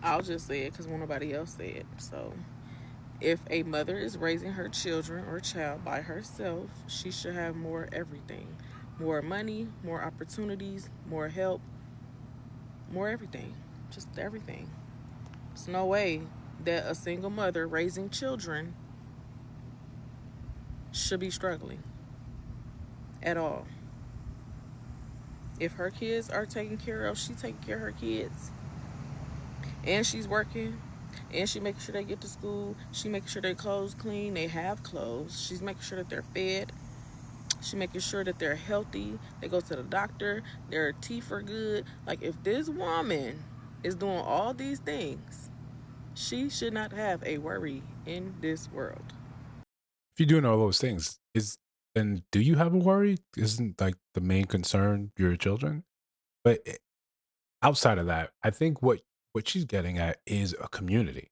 I'll just say it because nobody else said it. So, if a mother is raising her children or child by herself, she should have more everything, more money, more opportunities, more help, more everything. Just everything. There's no way that a single mother raising children should be struggling at all. If her kids are taken care of, she taking care of her kids, and she's working, and she making sure they get to school. She making sure their clothes clean, they have clothes. She's making sure that they're fed. She making sure that they're healthy. They go to the doctor. Their teeth are good. Like if this woman is doing all these things, she should not have a worry in this world. If you're doing all those things, then do you have a worry? Isn't like the main concern your children? But outside of that, I think what she's getting at is a community,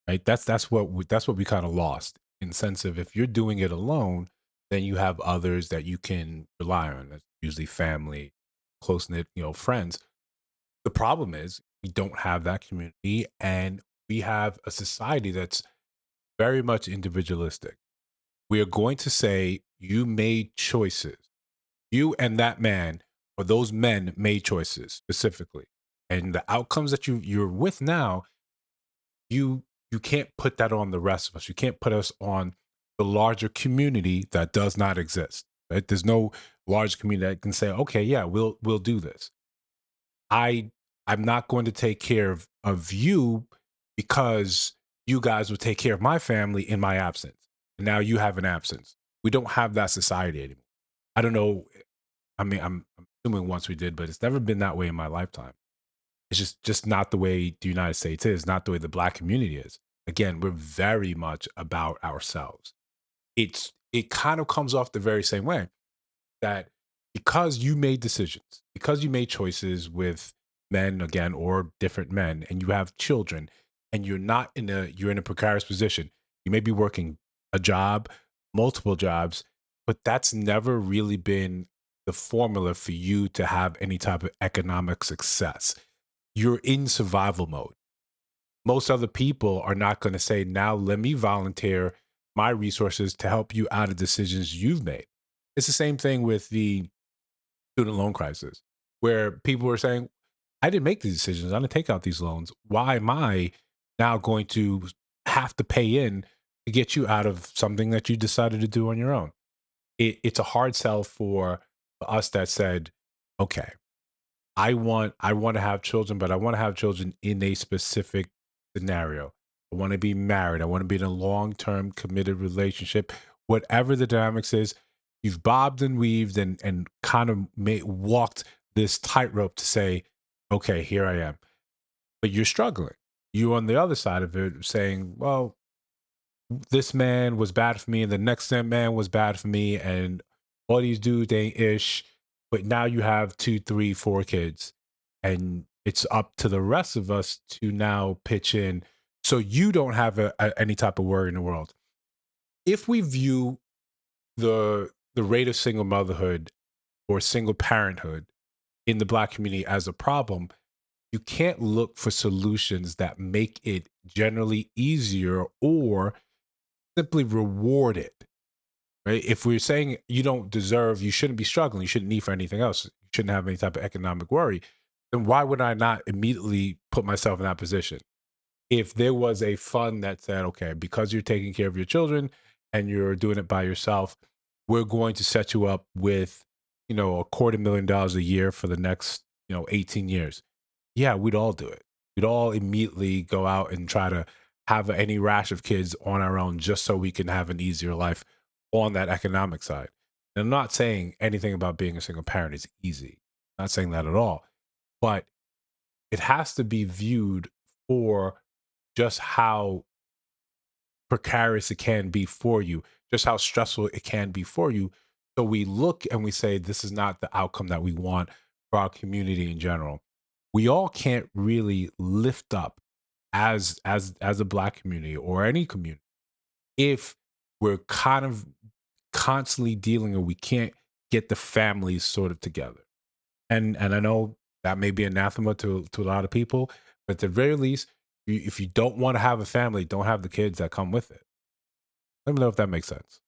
right? That's what we kind of lost in the sense of if you're doing it alone, then you have others that you can rely on. That's usually family, close knit, friends. The problem is we don't have that community, and we have a society that's very much individualistic. We are going to say you made choices. You and that man, or those men made choices specifically. And the outcomes that you're with now, you can't put that on the rest of us. You can't put us on the larger community that does not exist. Right? There's no large community that can say, okay, yeah, we'll do this. I I'm not going to take care of you because you guys will take care of my family in my absence. And now you have an absence. We don't have that society anymore. I don't know. I mean, I'm assuming once we did, but it's never been that way in my lifetime. It's just not the way the United States is, not the way the black community is. Again, we're very much about ourselves. It kind of comes off the very same way that because you made decisions, because you made choices with men again or different men, and you have children, and you're in a precarious position. You may be working a job, multiple jobs, but that's never really been the formula for you to have any type of economic success. You're in survival mode. Most other people are not going to say, now let me volunteer my resources to help you out of decisions you've made. It's the same thing with the student loan crisis, where people were saying, I didn't make these decisions. I didn't take out these loans. Why am I now going to have to pay in to get you out of something that you decided to do on your own? It's a hard sell for us that said, okay, I want to have children, but I want to have children in a specific scenario. I want to be married. I want to be in a long-term committed relationship. Whatever the dynamics is, you've bobbed and weaved and kind of walked this tightrope to say, okay, here I am. But you're struggling. You on the other side of it saying, well, this man was bad for me, and the next man was bad for me, and all these dudes ain't ish. But now you have two, three, four kids, and it's up to the rest of us to now pitch in, so you don't have any type of worry in the world. If we view the rate of single motherhood or single parenthood in the black community as a problem, you can't look for solutions that make it generally easier or simply reward it. Right? If we're saying you don't deserve, you shouldn't be struggling, you shouldn't need for anything else, you shouldn't have any type of economic worry, then why would I not immediately put myself in that position? If there was a fund that said, okay, because you're taking care of your children and you're doing it by yourself, we're going to set you up with, $250,000 a year for the next, 18 years. Yeah, we'd all do it. We'd all immediately go out and try to have any rash of kids on our own just so we can have an easier life on that economic side. And I'm not saying anything about being a single parent is easy. Not saying that at all. But it has to be viewed for just how precarious it can be for you, just how stressful it can be for you. So we look and we say, this is not the outcome that we want for our community in general. We all can't really lift up as a black community or any community if we're kind of constantly dealing or we can't get the families sort of together. And I know that may be anathema to a lot of people, but at the very least, If you don't want to have a family, don't have the kids that come with it. Let me know if that makes sense.